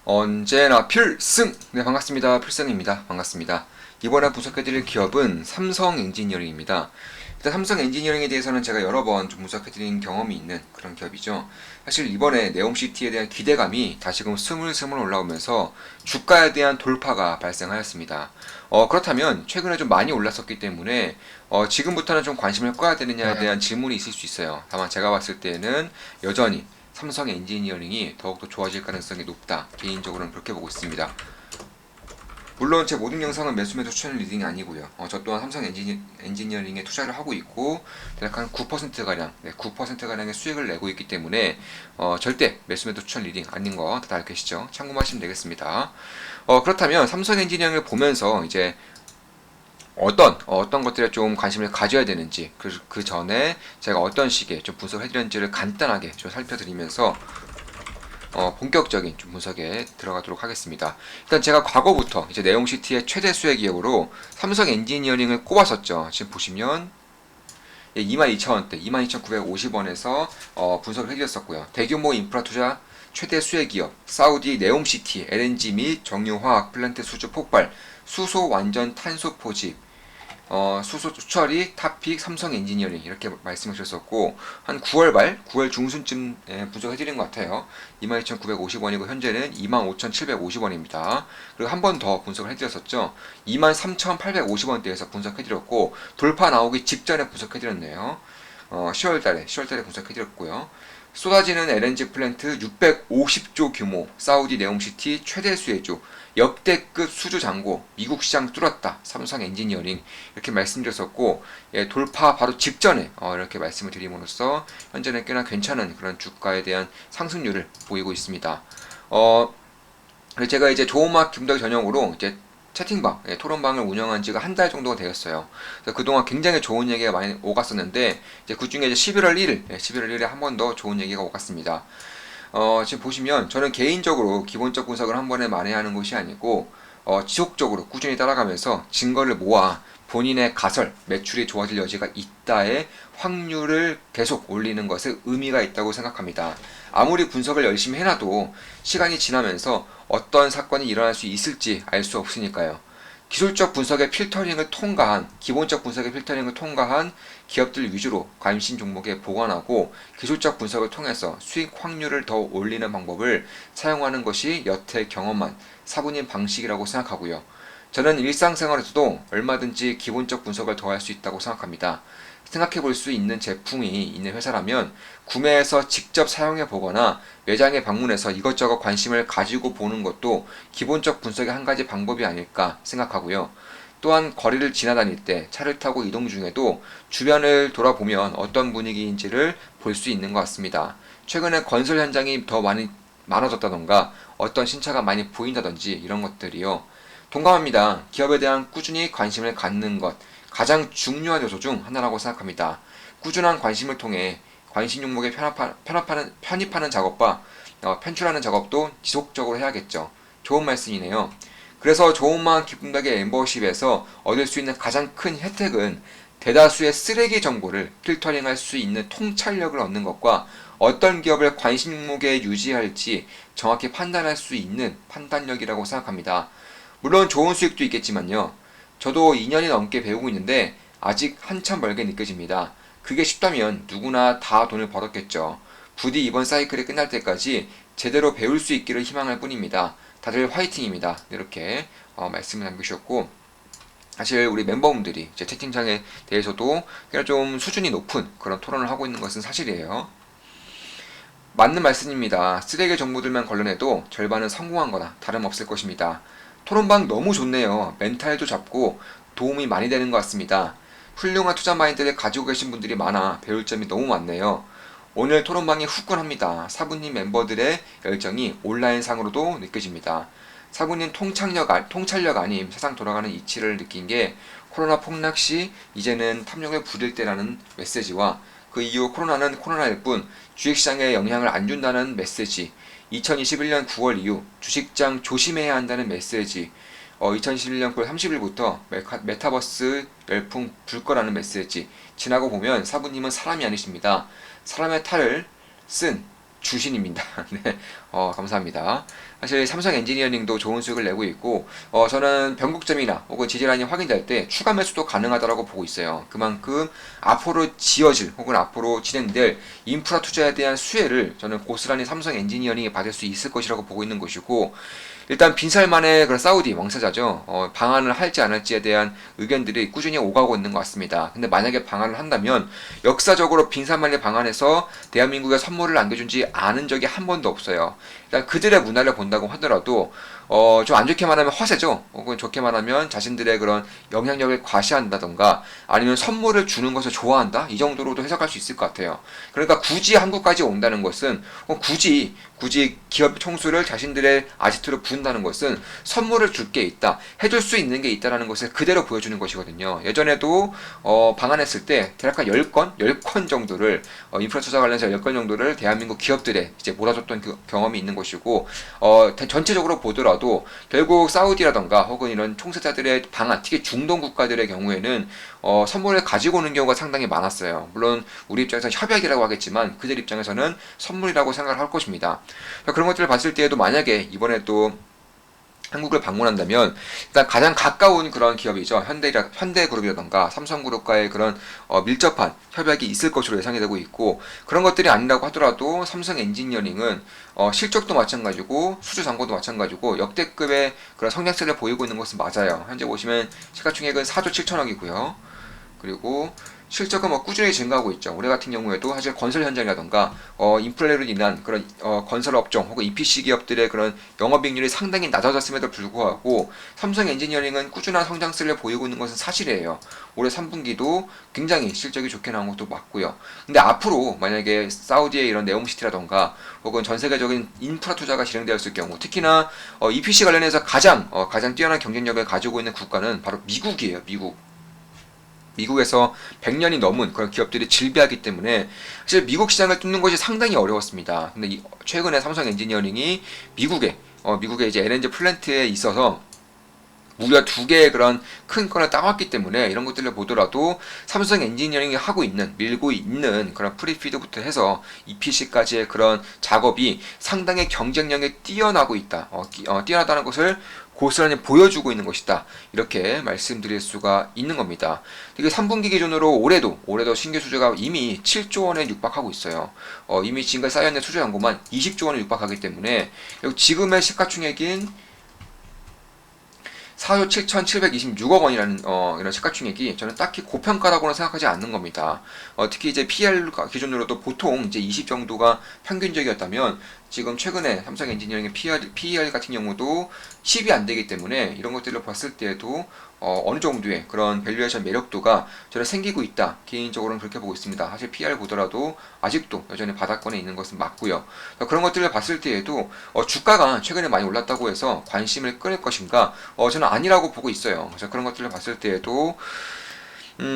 언제나 필승! 네, 반갑습니다. 필승입니다. 반갑습니다. 이번에 분석해드릴 기업은 삼성 엔지니어링입니다. 일단 삼성 엔지니어링에 대해서는 제가 여러 번 좀 분석해드린 경험이 있는 그런 기업이죠. 사실 이번에 네옴시티에 대한 기대감이 다시금 스물스물 올라오면서 주가에 대한 돌파가 발생하였습니다. 그렇다면 최근에 좀 많이 올랐었기 때문에 지금부터는 좀 관심을 꺼야 되느냐에 대한 질문이 있을 수 있어요. 다만 제가 봤을 때는 여전히 삼성 엔지니어링이 더욱더 좋아질 가능성이 높다. 개인적으로는 그렇게 보고 있습니다. 물론 제 모든 영상은 매수 추천 리딩이 아니고요. 저 또한 삼성 엔지니어링에 투자를 하고 있고 대략 한 9%가량, 9%가량의 수익을 내고 있기 때문에 절대 매수 추천 리딩 아닌 거 다들 알고 계시죠? 참고하시면 되겠습니다. 그렇다면 삼성 엔지니어링을 보면서 이제 어떤 것들에 좀 관심을 가져야 되는지 그 전에 제가 어떤 식의 좀 분석을 해드렸는지를 간단하게 좀 살펴드리면서 본격적인 좀 분석에 들어가도록 하겠습니다. 일단 제가 과거부터 이제 네옴시티의 최대 수혜 기업으로 삼성 엔지니어링을 꼽았었죠. 지금 보시면 22,000원대, 22,950원에서 분석을 해드렸었고요. 대규모 인프라 투자 최대 수혜 기업, 사우디 네옴시티, LNG 및 정유화학 플랜트 수주 폭발, 수소 완전 탄소 포집, 수소 처리 탑픽 삼성 엔지니어링 이렇게 말씀을 드렸었고 한 9월 말 9월 중순쯤 분석해드린 것 같아요. 22,950원이고 현재는 25,750원입니다. 그리고 한 번 더 분석을 해드렸었죠. 23,850원대에서 분석해드렸고 돌파 나오기 직전에 분석해드렸네요. 10월달에 분석해드렸고요. 쏟아지는 LNG 플랜트 650조 규모, 사우디 네옴시티 최대 수혜주, 역대급 수주 잔고, 미국 시장 뚫었다, 삼성 엔지니어링 이렇게 말씀드렸었고 돌파 바로 직전에 이렇게 말씀을 드림으로써 현재는 꽤나 괜찮은 그런 주가에 대한 상승률을 보이고 있습니다. 제가 이제 조음악 김덕 전용으로 이제 채팅방, 토론방을 운영한 지가 한 달 정도가 되었어요. 그래서 그동안 굉장히 좋은 얘기가 많이 오갔었는데, 이제 그 중에 이제 11월 1일에 한 번 더 좋은 얘기가 오갔습니다. 지금 보시면 저는 개인적으로 기본적 분석을 한 번에 만회하는 것이 아니고, 지속적으로 꾸준히 따라가면서 증거를 모아 본인의 가설, 매출이 좋아질 여지가 있다의 확률을 계속 올리는 것에 의미가 있다고 생각합니다. 아무리 분석을 열심히 해놔도 시간이 지나면서 어떤 사건이 일어날 수 있을지 알 수 없으니까요. 기술적 분석의 필터링을 통과한 기본적 분석의 필터링을 통과한 기업들 위주로 관심 종목에 보관하고 기술적 분석을 통해서 수익 확률을 더 올리는 방법을 사용하는 것이 여태 경험한 사부님 방식이라고 생각하고요. 저는 일상생활에서도 얼마든지 기본적 분석을 더 할 수 있다고 생각합니다. 생각해 볼 수 있는 제품이 있는 회사라면 구매해서 직접 사용해 보거나 매장에 방문해서 이것저것 관심을 가지고 보는 것도 기본적 분석의 한 가지 방법이 아닐까 생각하고요. 또한 거리를 지나다닐 때 차를 타고 이동 중에도 주변을 돌아보면 어떤 분위기인지를 볼 수 있는 것 같습니다. 최근에 건설 현장이 더 많아졌다던가 어떤 신차가 많이 보인다든지 이런 것들이요. 동감합니다. 기업에 대한 꾸준히 관심을 갖는 것 가장 중요한 요소 중 하나라고 생각합니다. 꾸준한 관심을 통해 관심 종목에 편입하는 작업과 편출하는 작업도 지속적으로 해야겠죠. 좋은 말씀이네요. 그래서 좋은마음 기쁨덕의 멤버십에서 얻을 수 있는 가장 큰 혜택은 대다수의 쓰레기 정보를 필터링할 수 있는 통찰력을 얻는 것과 어떤 기업을 관심 종목에 유지할지 정확히 판단할 수 있는 판단력이라고 생각합니다. 물론 좋은 수익도 있겠지만요. 저도 2년이 넘게 배우고 있는데 아직 한참 멀게 느껴집니다. 그게 쉽다면 누구나 다 돈을 벌었겠죠. 부디 이번 사이클이 끝날 때까지 제대로 배울 수 있기를 희망할 뿐입니다. 다들 화이팅입니다. 이렇게 말씀을 남기셨고 사실 우리 멤버분들이 제 채팅창에 대해서도 꽤나 좀 수준이 높은 그런 토론을 하고 있는 것은 사실이에요. 맞는 말씀입니다. 쓰레기 정보들만 걸러내도 절반은 성공한 거나 다름없을 것입니다. 토론방 너무 좋네요. 멘탈도 잡고 도움이 많이 되는 것 같습니다. 훌륭한 투자 마인드를 가지고 계신 분들이 많아 배울 점이 너무 많네요. 오늘 토론방이 후끈합니다. 사부님 멤버들의 열정이 온라인상으로도 느껴집니다. 사부님 통찰력 아님 세상 돌아가는 이치를 느낀 게 코로나 폭락 시 이제는 탐욕을 부릴 때라는 메시지와 그 이후 코로나는 코로나일 뿐 주식시장에 영향을 안 준다는 메시지, 2021년 9월 이후 주식장 조심해야 한다는 메시지, 2021년 9월 30일부터 메타버스 열풍 불 거라는 메시지, 지나고 보면 사부님은 사람이 아니십니다. 사람의 탈을 쓴 주신입니다. 네, 감사합니다. 사실 삼성 엔지니어링도 좋은 수익을 내고 있고, 저는 변곡점이나 혹은 지지라인이 확인될 때 추가 매수도 가능하다고 보고 있어요. 그만큼 앞으로 지어질 혹은 앞으로 진행될 인프라 투자에 대한 수혜를 저는 고스란히 삼성 엔지니어링이 받을 수 있을 것이라고 보고 있는 것이고, 일단 빈살만의 그런 사우디 왕세자죠. 방한을 할지 안 할지에 대한 의견들이 꾸준히 오가고 있는 것 같습니다. 근데 만약에 방한을 한다면 역사적으로 빈살만이 방한해서 대한민국에 선물을 남겨준 지 않은 적이 한 번도 없어요. 일단 그들의 문화를 본다고 하더라도 좀 안 좋게 말하면 허세죠. 혹은 좋게 말하면 자신들의 그런 영향력을 과시한다던가 아니면 선물을 주는 것을 좋아한다? 이 정도로도 해석할 수 있을 것 같아요. 그러니까 굳이 한국까지 온다는 것은 굳이 기업 총수를 자신들의 아지트로 부른다는 것은 선물을 줄 게 있다, 해줄 수 있는 게 있다라는 것을 그대로 보여주는 것이거든요. 예전에도 방한했을 때 대략 한 10건 정도를 인프라 투자 관련해서 10건 정도를 대한민국 기업들에 이제 몰아줬던 경험이 있는 것이고 전체적으로 보더라도 결국 사우디라던가 혹은 이런 총세자들의 방한, 특히 중동 국가들의 경우에는 선물을 가지고 오는 경우가 상당히 많았어요. 물론 우리 입장에서 협약이라고 하겠지만 그들 입장에서는 선물이라고 생각을 할 것입니다. 그런 것들을 봤을 때에도 만약에 이번에 또 한국을 방문한다면 일단 가장 가까운 그런 기업이죠. 현대그룹이라던가 삼성그룹과의 그런 밀접한 협약이 있을 것으로 예상이 되고 있고, 그런 것들이 아니라고 하더라도 삼성 엔지니어링은 실적도 마찬가지고 수주 잔고도 마찬가지고 역대급의 그런 성장세를 보이고 있는 것은 맞아요. 현재 보시면 시가총액은 4조 7천억이고요. 그리고 실적은 꾸준히 증가하고 있죠. 올해 같은 경우에도 사실 건설 현장이라던가 인플레로 인한 그런 건설 업종 혹은 EPC 기업들의 그런 영업이익률이 상당히 낮아졌음에도 불구하고 삼성 엔지니어링은 꾸준한 성장세를 보이고 있는 것은 사실이에요. 올해 3분기도 굉장히 실적이 좋게 나온 것도 맞고요. 근데 앞으로 만약에 사우디의 이런 네옴시티라던가 혹은 전 세계적인 인프라 투자가 진행되었을 경우, 특히나 EPC 관련해서 가장 뛰어난 경쟁력을 가지고 있는 국가는 바로 미국이에요. 미국에서 100년이 넘은 그런 기업들이 질비하기 때문에 사실 미국 시장을 뚫는 것이 상당히 어려웠습니다. 근데 최근에 삼성 엔지니어링이 미국의 이제 LNG 플랜트에 있어서 무려 2개의 그런 큰 건을 따왔기 때문에 이런 것들을 보더라도 삼성 엔지니어링이 밀고 있는 그런 프리피드부터 해서 EPC까지의 그런 작업이 상당히 경쟁력이 뛰어나고 있다. 뛰어나다는 것을 고스란히 보여주고 있는 것이다. 이렇게 말씀드릴 수가 있는 겁니다. 이게 3분기 기준으로 올해도 신규 수주가 이미 7조 원에 육박하고 있어요. 이미 지금까지 쌓여있는 수주 잔고만 20조 원에 육박하기 때문에 지금의 시가총액인 4조 7,726억 원이라는 이런 시가총액이 저는 딱히 고평가라고는 생각하지 않는 겁니다. 특히 이제 PL 기준으로도 보통 이제 20 정도가 평균적이었다면 지금 최근에 삼성 엔지니어링의 PER 같은 경우도 10이 안 되기 때문에 이런 것들을 봤을 때에도 어느 정도의 그런 밸류에이션 매력도가 저는 생기고 있다. 개인적으로는 그렇게 보고 있습니다. 사실 PR 보더라도 아직도 여전히 바닥권에 있는 것은 맞고요. 그런 것들을 봤을 때에도 주가가 최근에 많이 올랐다고 해서 관심을 끌 것인가? 저는 아니라고 보고 있어요. 그래서 그런 것들을 봤을 때에도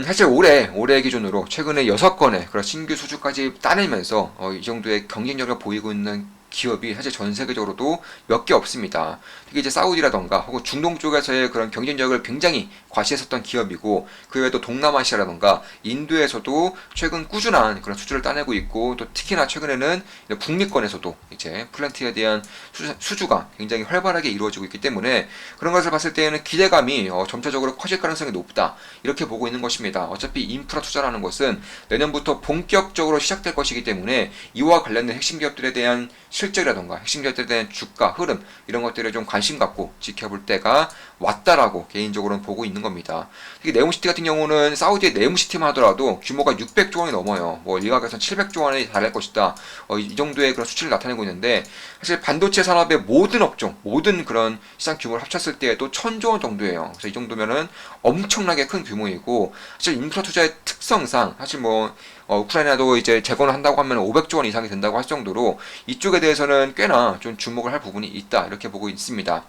사실 올해 기준으로 최근에 6건의 그런 신규 수주까지 따내면서 이 정도의 경쟁력을 보이고 있는 기업이 사실 전 세계적으로도 몇 개 없습니다. 특히 이제 사우디라던가 혹은 중동 쪽에서의 그런 경쟁력을 굉장히 과시했었던 기업이고, 그 외에도 동남아시아라던가 인도에서도 최근 꾸준한 그런 수주를 따내고 있고, 또 특히나 최근에는 북미권에서도 이제 플랜트에 대한 수주가 굉장히 활발하게 이루어지고 있기 때문에 그런 것을 봤을 때에는 기대감이 점차적으로 커질 가능성이 높다. 이렇게 보고 있는 것입니다. 어차피 인프라 투자라는 것은 내년부터 본격적으로 시작될 것이기 때문에 이와 관련된 핵심 기업들에 대한 실적이라던가 핵심 기업들에 대한 주가 흐름 이런 것들에 좀 관심 갖고 지켜볼 때가 왔다라고 개인적으로는 보고 있는 겁니다. 특히 네옴시티 같은 경우는 사우디의 네옴시티만 하더라도 규모가 600조 원이 넘어요. 일각에서는 700조 원이 달할 것이다. 이 정도의 그런 수치를 나타내고 있는데, 사실 반도체 산업의 모든 업종, 모든 그런 시장 규모를 합쳤을 때에도 1000조 원 정도예요. 그래서 이 정도면은 엄청나게 큰 규모이고, 사실 인프라 투자의 특성상 사실 우크라이나도 이제 재건을 한다고 하면 500조 원 이상이 된다고 할 정도로 이쪽에 대해서는 꽤나 좀 주목을 할 부분이 있다. 이렇게 보고 있습니다.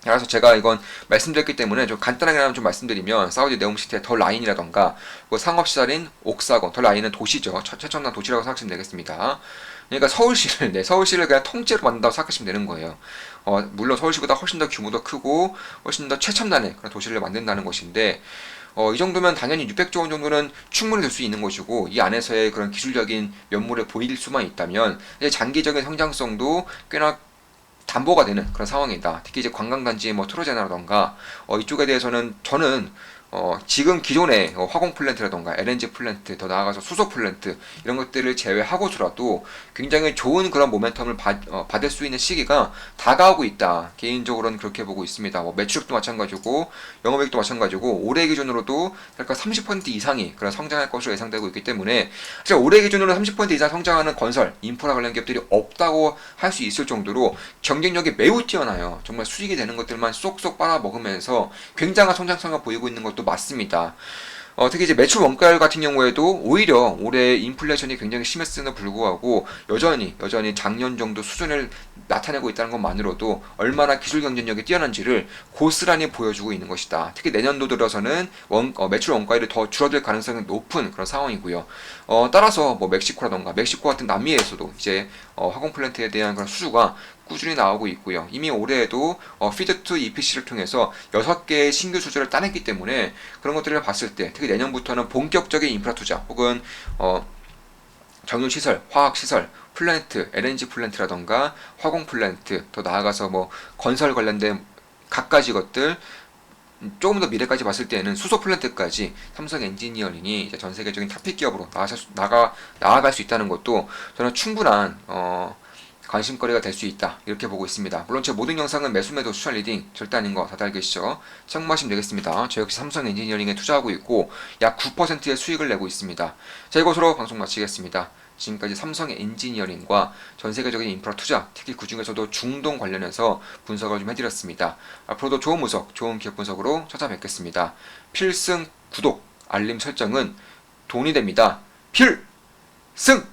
그래서 제가 이건 말씀드렸기 때문에 좀 간단하게 좀 말씀드리면, 사우디 네옴시티의 더 라인이라던가 상업시설인 옥사곤, 더 라인은 도시죠. 최첨단 도시라고 생각하시면 되겠습니다. 그러니까 서울시를 그냥 통째로 만든다고 생각하시면 되는 거예요. 물론 서울시보다 훨씬 더 규모도 크고 훨씬 더 최첨단의 그런 도시를 만든다는 것인데, 이 정도면 당연히 600조 원 정도는 충분히 될 수 있는 것이고 이 안에서의 그런 기술적인 면모를 보일 수만 있다면 이제 장기적인 성장성도 꽤나 담보가 되는 그런 상황이다. 특히 이제 관광단지 뭐 트로제나라던가 이쪽에 대해서는 저는 지금 기존의 화공 플랜트라던가 LNG 플랜트, 더 나아가서 수소 플랜트 이런 것들을 제외하고서라도 굉장히 좋은 그런 모멘텀을 받을 수 있는 시기가 다가오고 있다. 개인적으로는 그렇게 보고 있습니다. 뭐 매출액도 마찬가지고 영업이익도 마찬가지고 올해 기준으로도 약간 30% 이상이 그런 성장할 것으로 예상되고 있기 때문에 사실 올해 기준으로 30% 이상 성장하는 건설, 인프라 관련 기업들이 없다고 할 수 있을 정도로 경쟁력이 매우 뛰어나요. 정말 수익이 되는 것들만 쏙쏙 빨아먹으면서 굉장한 성장성을 보이고 있는 것도 맞습니다. 특히 이제 매출 원가율 같은 경우에도 오히려 올해 인플레이션이 굉장히 심했음에도 불구하고 여전히 작년 정도 수준을 나타내고 있다는 것만으로도 얼마나 기술 경쟁력이 뛰어난지를 고스란히 보여주고 있는 것이다. 특히 내년도 들어서는 매출 원가율이 더 줄어들 가능성이 높은 그런 상황이고요. 따라서 뭐 멕시코 같은 남미에서도 이제 화공 플랜트에 대한 그런 수주가 꾸준히 나오고 있고요. 이미 올해에도 피드 투 EPC를 통해서 6개의 신규 수주를 따냈기 때문에 그런 것들을 봤을 때 특히 내년부터는 본격적인 인프라 투자 혹은 정유시설, 화학시설, 플랜트, LNG 플랜트라던가 화공 플랜트, 더 나아가서 뭐 건설 관련된 갖가지 것들 조금 더 미래까지 봤을 때는 수소 플랜트까지 삼성 엔지니어링이 이제 전 세계적인 탑픽 기업으로 나아갈 수 있다는 것도 저는 충분한 관심거리가 될 수 있다 이렇게 보고 있습니다. 물론 제 모든 영상은 매수매도 추천 리딩 절대 아닌 거 다들 알겠죠? 참고하시면 되겠습니다. 저 역시 삼성 엔지니어링에 투자하고 있고 약 9%의 수익을 내고 있습니다. 자, 이것으로 방송 마치겠습니다. 지금까지 삼성 엔지니어링과 전세계적인 인프라 투자, 특히 그 중에서도 중동 관련해서 분석을 좀 해드렸습니다. 앞으로도 좋은 분석, 좋은 기업 분석으로 찾아뵙겠습니다. 필승 구독, 알림 설정은 돈이 됩니다. 필승!